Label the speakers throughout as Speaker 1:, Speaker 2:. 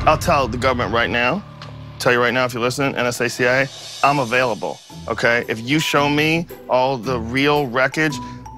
Speaker 1: I'll tell the government right now, tell you right now if you're listening, NSA, CIA, I'm available, okay? If you show me all the real wreckage,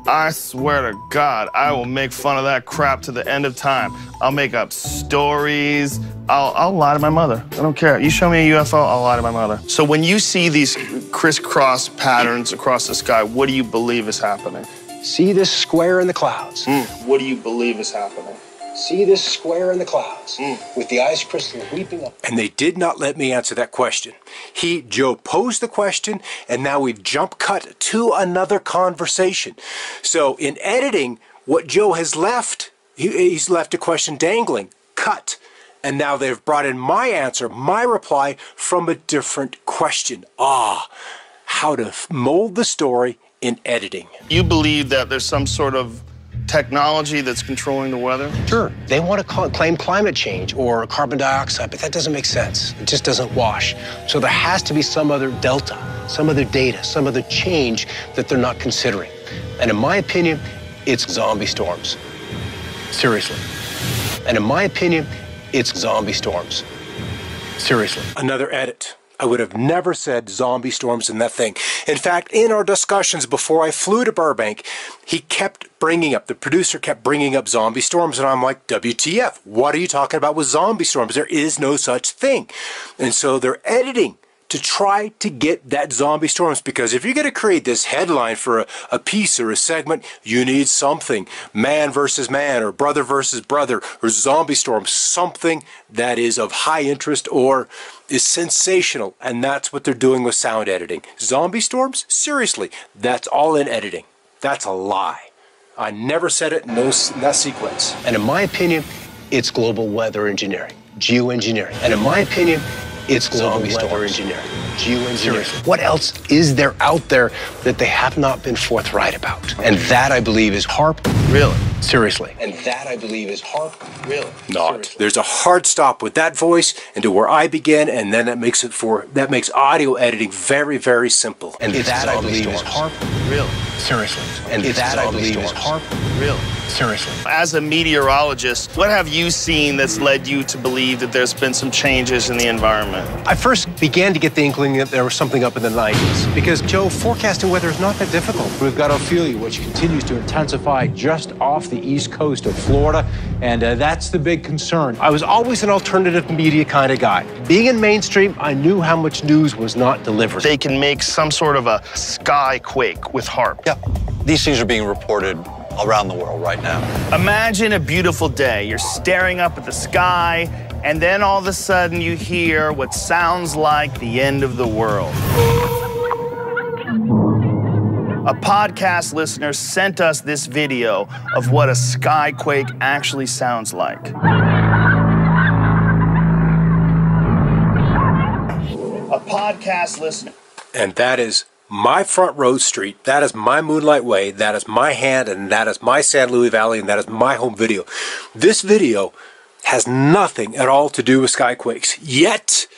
Speaker 1: I swear to God, I will make fun of that crap to the end of time. I'll make up stories. I'll lie to my mother. I don't care. You show me a UFO, I'll lie to my mother. So when you see these crisscross patterns across the sky, what do you believe is happening?
Speaker 2: See this square in the clouds.
Speaker 1: What do you believe is happening?
Speaker 2: See this square in the clouds with the ice crystal leaping up.
Speaker 3: And they did not let me answer that question. Joe posed the question, and now we've jump cut to another conversation. So in editing, what Joe has left, he's left a question dangling. Cut. And now they've brought in my answer, my reply from a different question. How to mold the story in editing.
Speaker 1: You believe that there's some sort of technology that's controlling the weather?
Speaker 2: Sure. They want to claim climate change or carbon dioxide, but that doesn't make sense. It just doesn't wash. So there has to be some other delta, some other data, some other change that they're not considering. And in my opinion, it's zombie storms. Seriously. And in my opinion, it's zombie storms. Seriously.
Speaker 3: Another edit. I would have never said zombie storms in that thing. In fact, in our discussions before I flew to Burbank, he kept bringing up, the producer kept bringing up zombie storms, and I'm like, WTF, what are you talking about with zombie storms? There is no such thing. And so they're editing to try to get that zombie storms, because if you're going to create this headline for a piece or a segment, you need something. Man versus man, or brother versus brother, or zombie storm, something that is of high interest or is sensational, and that's what they're doing with sound editing. Zombie storms? Seriously, that's all in editing. That's a lie. I never said it in that sequence.
Speaker 2: And in my opinion, it's global weather engineering, geoengineering. And in my opinion, it's global weather engineering, geoengineering. What else is there out there that they have not been forthright about? And that, I believe, is HAARP.
Speaker 1: Really?
Speaker 2: Seriously. And that, I believe, is HAARP.
Speaker 1: Really?
Speaker 3: Not.
Speaker 2: Seriously.
Speaker 3: There's a hard stop with that voice and to where I begin, and then that makes audio editing very, very simple.
Speaker 2: And that, I believe, is HAARP.
Speaker 1: Really?
Speaker 2: Seriously. And that, I believe, is HAARP.
Speaker 1: Really?
Speaker 2: Seriously.
Speaker 1: As a meteorologist, what have you seen that's led you to believe that there's been some changes in the environment?
Speaker 2: I first began to get the inkling that there was something up in the 90s. Because, Joe, forecasting weather is not that difficult.
Speaker 4: We've got Ophelia, which continues to intensify just off the east coast of Florida, and that's the big concern.
Speaker 2: I was always an alternative media kind of guy. Being in mainstream, I knew how much news was not delivered.
Speaker 1: They can make some sort of a sky quake with HAARP.
Speaker 5: Yeah, these things are being reported around the world right now.
Speaker 1: Imagine a beautiful day. You're staring up at the sky, and then all of a sudden you hear what sounds like the end of the world. A podcast listener sent us this video of what a skyquake actually sounds like. A podcast listener.
Speaker 3: And that is my front road street, that is my Moonlight Way, that is my hand, and that is my San Luis Valley, and that is my home video. This video has nothing at all to do with skyquakes. Yet,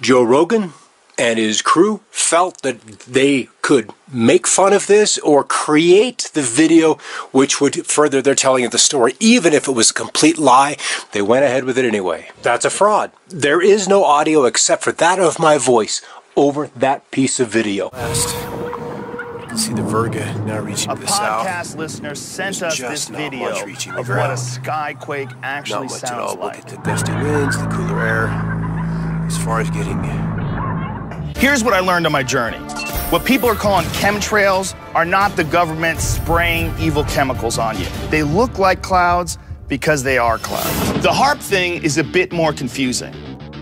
Speaker 3: Joe Rogan and his crew felt that they could make fun of this or create the video which would further their telling of the story. Even if it was a complete lie, they went ahead with it anyway. That's a fraud. There is no audio except for that of my voice over that piece of video.
Speaker 6: You can see the Virga now reaching to the south.
Speaker 1: A podcast listener sent us this video of what a skyquake actually sounds like.
Speaker 6: Look at the gusty winds, the cooler air. As far as getting...
Speaker 1: Here's what I learned on my journey. What people are calling chemtrails are not the government spraying evil chemicals on you. They look like clouds because they are clouds. The HAARP thing is a bit more confusing.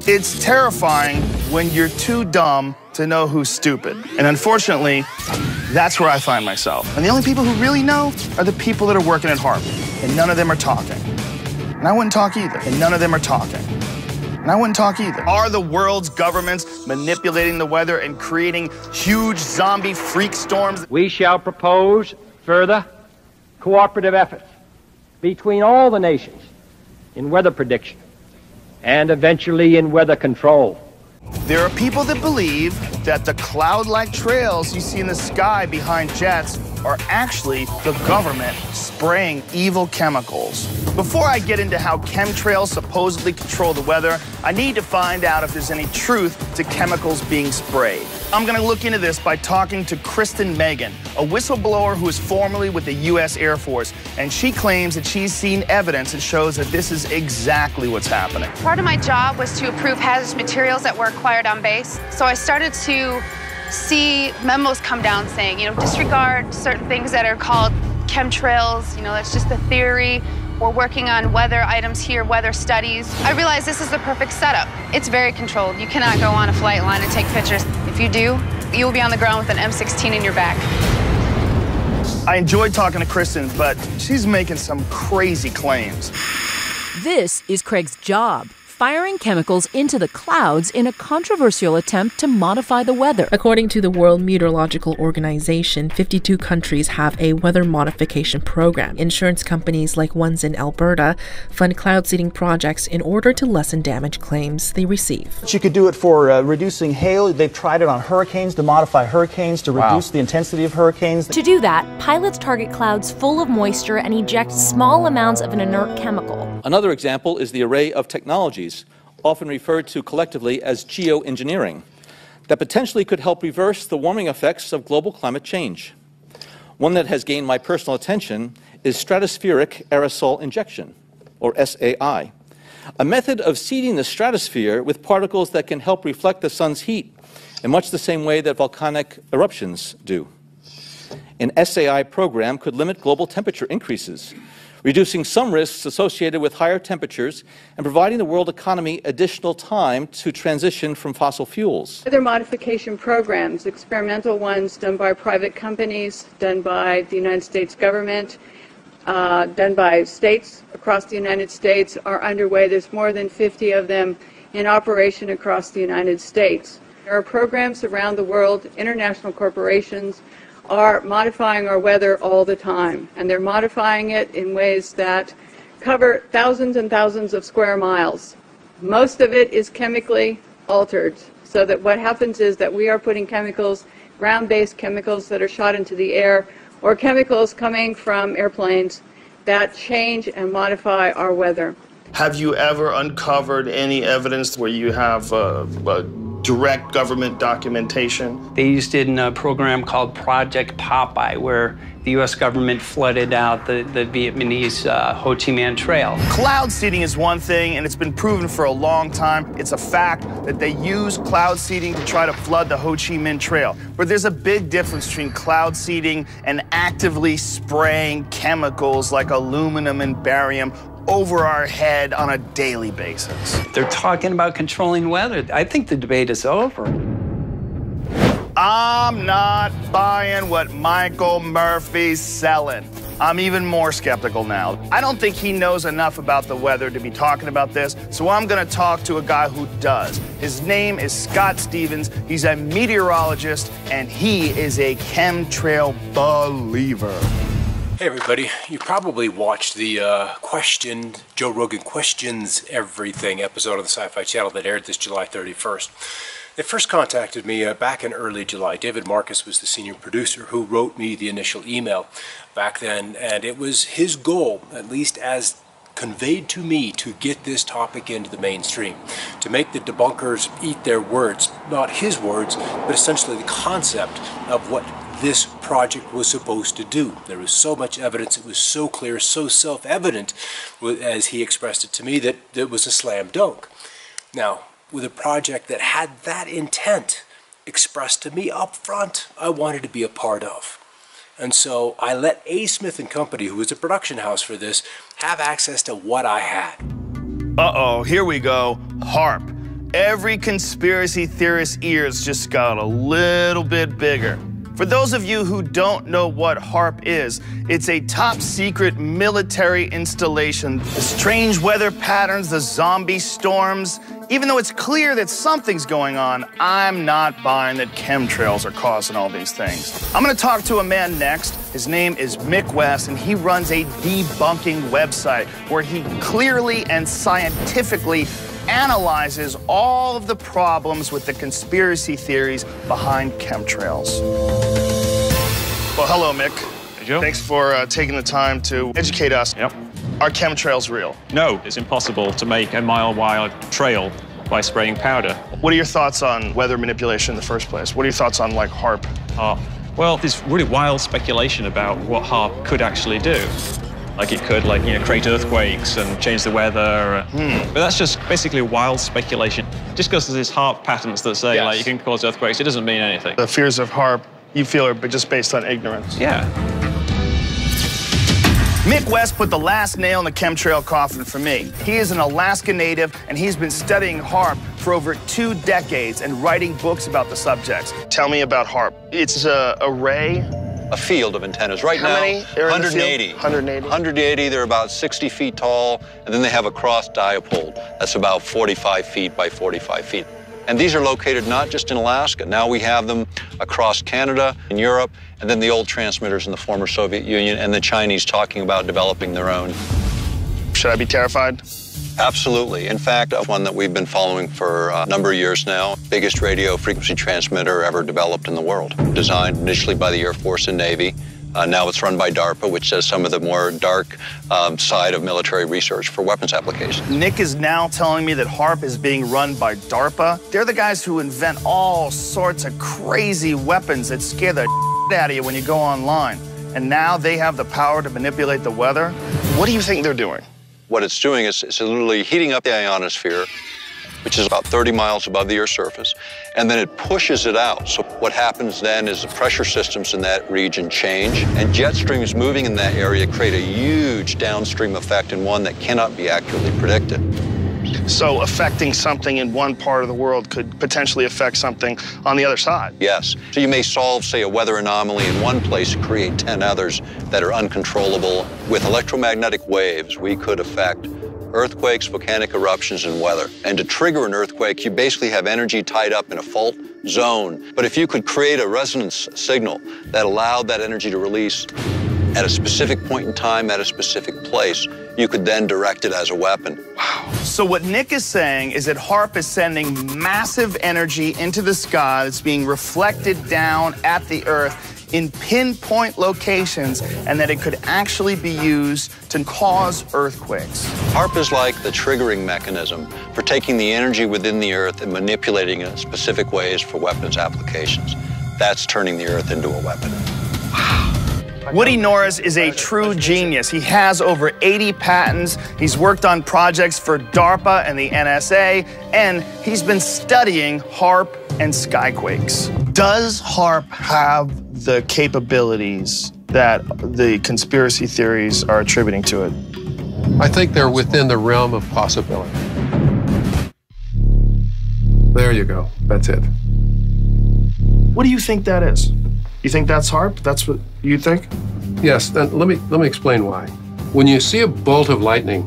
Speaker 1: It's terrifying when you're too dumb to know who's stupid. And unfortunately, that's where I find myself. And the only people who really know are the people that are working at HAARP. And none of them are talking. And I wouldn't talk either. And none of them are talking. And I wouldn't talk either. Are the world's governments manipulating the weather and creating huge zombie freak storms?
Speaker 7: We shall propose further cooperative efforts between all the nations in weather prediction and eventually in weather control.
Speaker 1: There are people that believe that the cloud-like trails you see in the sky behind jets are actually the government spraying evil chemicals. Before I get into how chemtrails supposedly control the weather, I need to find out if there's any truth to chemicals being sprayed. I'm going to look into this by talking to Kristen Megan, a whistleblower who is formerly with the U.S. Air Force, and she claims that she's seen evidence that shows that this is exactly what's happening.
Speaker 8: Part of my job was to approve hazardous materials that were acquired on base, so I started to see memos come down saying, disregard certain things that are called chemtrails, that's just a theory. We're working on weather items here, weather studies. I realized this is the perfect setup. It's very controlled. You cannot go on a flight line and take pictures. If you do, you will be on the ground with an M16 in your back.
Speaker 1: I enjoyed talking to Kristen, but she's making some crazy claims.
Speaker 9: This is Craig's job, firing chemicals into the clouds in a controversial attempt to modify the weather.
Speaker 10: According to the World Meteorological Organization, 52 countries have a weather modification program. Insurance companies, like ones in Alberta, fund cloud seeding projects in order to lessen damage claims they receive.
Speaker 11: You could do it for reducing hail. They've tried it on hurricanes to modify hurricanes to reduce the intensity of hurricanes.
Speaker 12: To do that, pilots target clouds full of moisture and eject small amounts of an inert chemical.
Speaker 13: Another example is the array of technologies, often referred to collectively as geoengineering, that potentially could help reverse the warming effects of global climate change. One that has gained my personal attention is stratospheric aerosol injection, or SAI, a method of seeding the stratosphere with particles that can help reflect the sun's heat in much the same way that volcanic eruptions do. An SAI program could limit global temperature increases, reducing some risks associated with higher temperatures and providing the world economy additional time to transition from fossil fuels.
Speaker 14: Weather modification programs, experimental ones done by private companies, done by the United States government, done by states across the United States, are underway. There's more than 50 of them in operation across the United States. There are programs around the world, international corporations, are modifying our weather all the time, and they're modifying it in ways that cover thousands and thousands of square miles. Most of it is chemically altered, so that what happens is that we are putting chemicals, ground-based chemicals that are shot into the air, or chemicals coming from airplanes that change and modify our weather.
Speaker 1: Have you ever uncovered any evidence where you have direct government documentation?
Speaker 15: They used it in a program called Project Popeye, where the U.S. government flooded out the Vietnamese Ho Chi Minh Trail.
Speaker 1: Cloud seeding is one thing, and it's been proven for a long time. It's a fact that they use cloud seeding to try to flood the Ho Chi Minh Trail. But there's a big difference between cloud seeding and actively spraying chemicals like aluminum and barium over our head on a daily basis.
Speaker 15: They're talking about controlling weather. I think the debate is over.
Speaker 1: I'm not buying what Michael Murphy's selling. I'm even more skeptical now. I don't think he knows enough about the weather to be talking about this, so I'm gonna talk to a guy who does. His name is Scott Stevens. He's a meteorologist, and he is a chemtrail believer.
Speaker 3: Hey everybody, you probably watched the Joe Rogan Questions Everything episode of the Sci-Fi Channel that aired this July 31st. They first contacted me back in early July. David Marcus was the senior producer who wrote me the initial email back then, and it was his goal, at least as conveyed to me, to get this topic into the mainstream, to make the debunkers eat their words, not his words, but essentially the concept of what this project was supposed to do. There was so much evidence, it was so clear, so self-evident, as he expressed it to me, that it was a slam dunk. Now, with a project that had that intent expressed to me up front, I wanted to be a part of. And so I let A. Smith & Company, who was a production house for this, have access to what I had.
Speaker 1: Uh-oh, here we go. HAARP. Every conspiracy theorist's ears just got a little bit bigger. For those of you who don't know what HAARP is, it's a top-secret military installation. The strange weather patterns, the zombie storms. Even though it's clear that something's going on, I'm not buying that chemtrails are causing all these things. I'm gonna talk to a man next. His name is Mick West, and he runs a debunking website where he clearly and scientifically analyzes all of the problems with the conspiracy theories behind chemtrails. Well, hello, Mick.
Speaker 16: Joe.
Speaker 1: Thanks for taking the time to educate us.
Speaker 16: Yep.
Speaker 1: Are chemtrails real?
Speaker 16: No, it's impossible to make a mile-wide trail by spraying powder.
Speaker 1: What are your thoughts on weather manipulation in the first place? What are your thoughts on, like, HAARP?
Speaker 16: Well, there's really wild speculation about what HAARP could actually do. Like it could, like, you know, create earthquakes and change the weather. But that's just basically wild speculation. Just because there's these HAARP patents that say, like, you can cause earthquakes, it doesn't mean anything.
Speaker 1: The fears of HAARP, you feel, are just based on ignorance.
Speaker 16: Yeah.
Speaker 1: Mick West put the last nail in the chemtrail coffin for me. He is an Alaska native, and he's been studying HAARP for over 2 decades and writing books about the subjects. Tell me about HAARP. It's an array?
Speaker 5: A field of antennas. Right now,
Speaker 1: How many are in the field?
Speaker 5: 180.
Speaker 1: 180.
Speaker 5: 180, they're about 60 feet tall, and then they have a cross dipole. That's about 45 feet by 45 feet. And these are located not just in Alaska. Now we have them across Canada and Europe, and then the old transmitters in the former Soviet Union, and the Chinese talking about developing their own.
Speaker 1: Should I be terrified?
Speaker 5: Absolutely. In fact, one that we've been following for a number of years now, biggest radio frequency transmitter ever developed in the world. Designed initially by the Air Force and Navy. Now it's run by DARPA, which does some of the more dark side of military research for weapons applications.
Speaker 1: Nick is now telling me that HAARP is being run by DARPA. They're the guys who invent all sorts of crazy weapons that scare the out of you when you go online. And now they have the power to manipulate the weather. What do you think they're doing?
Speaker 5: What it's doing is it's literally heating up the ionosphere, which is about 30 miles above the Earth's surface, and then it pushes it out. So what happens then is the pressure systems in that region change, and jet streams moving in that area create a huge downstream effect, and one that cannot be accurately predicted.
Speaker 1: So affecting something in one part of the world could potentially affect something on the other side.
Speaker 5: Yes. So you may solve, say, a weather anomaly in one place and create 10 others that are uncontrollable. With electromagnetic waves, we could affect earthquakes, volcanic eruptions, and weather. And to trigger an earthquake, you basically have energy tied up in a fault zone. But if you could create a resonance signal that allowed that energy to release at a specific point in time, at a specific place, you could then direct it as a weapon.
Speaker 1: Wow. So what Nick is saying is that HAARP is sending massive energy into the sky that's being reflected down at the Earth in pinpoint locations, and that it could actually be used to cause earthquakes.
Speaker 5: HAARP is like the triggering mechanism for taking the energy within the Earth and manipulating it in specific ways for weapons applications. That's turning the Earth into a weapon.
Speaker 1: Woody Norris is a true genius. He has over 80 patents. He's worked on projects for DARPA and the NSA, and he's been studying HAARP and skyquakes. Does HAARP have the capabilities that the conspiracy theories are attributing to it?
Speaker 17: I think they're within the realm of possibility. There you go. That's it.
Speaker 1: What do you think that is? You think that's HAARP? That's what you think?
Speaker 17: Yes, and let me explain why. When you see a bolt of lightning,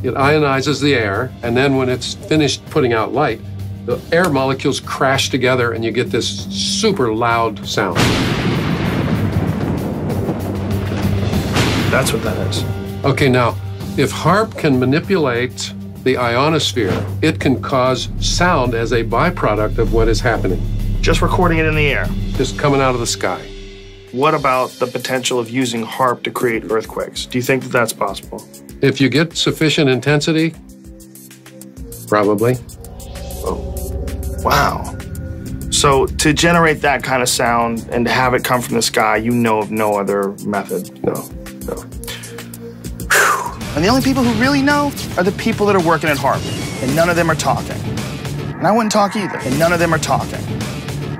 Speaker 17: it ionizes the air, and then when it's finished putting out light, the air molecules crash together and you get this super loud sound.
Speaker 1: That's what that is.
Speaker 17: Okay, now, if HAARP can manipulate the ionosphere, it can cause sound as a byproduct of what is happening.
Speaker 1: Just recording it in the air?
Speaker 17: Just coming out of the sky.
Speaker 1: What about the potential of using HAARP to create earthquakes? Do you think that that's possible?
Speaker 17: If you get sufficient intensity, probably.
Speaker 1: Oh, wow. So to generate that kind of sound and to have it come from the sky, you know of no other method?
Speaker 17: No.
Speaker 1: Whew. And the only people who really know are the people that are working at HAARP, and none of them are talking. And I wouldn't talk either, and none of them are talking.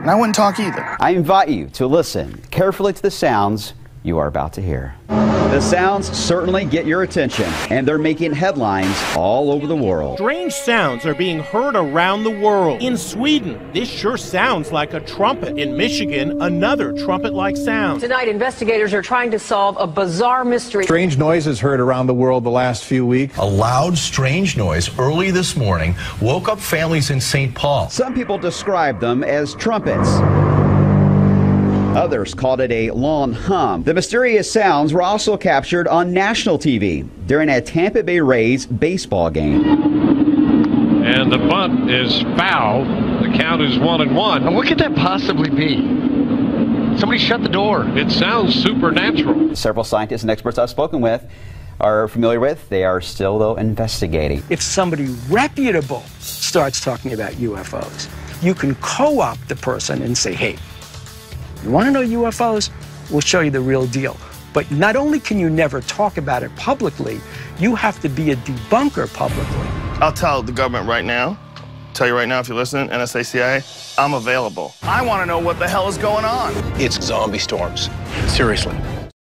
Speaker 1: And I wouldn't talk either.
Speaker 18: I invite you to listen carefully to the sounds you are about to hear. The sounds certainly get your attention, and they're making headlines all over the world.
Speaker 19: Strange sounds are being heard around the world. In Sweden, this sure sounds like a trumpet. In Michigan, another trumpet-like sound.
Speaker 20: Tonight, investigators are trying to solve a bizarre mystery.
Speaker 21: Strange noises heard around the world the last few weeks.
Speaker 22: A loud, strange noise early this morning woke up families in St. Paul.
Speaker 18: Some people describe them as trumpets. Others called it a long hum. The mysterious sounds were also captured on national TV during a Tampa Bay Rays baseball game.
Speaker 23: And the bunt is foul. The count is 1-1.
Speaker 24: And what could that possibly be?
Speaker 23: Somebody shut the door. It sounds supernatural.
Speaker 18: Several scientists and experts I've spoken with are familiar with. They are still, though, investigating.
Speaker 2: If somebody reputable starts talking about UFOs, you can co-opt the person and say, hey, you want to know UFOs? We'll show you the real deal. But not only can you never talk about it publicly, you have to be a debunker publicly.
Speaker 1: I'll tell the government right now, tell you right now if you're listening, NSA, CIA, I'm available. I want to know what the hell is going on.
Speaker 3: It's zombie storms. Seriously.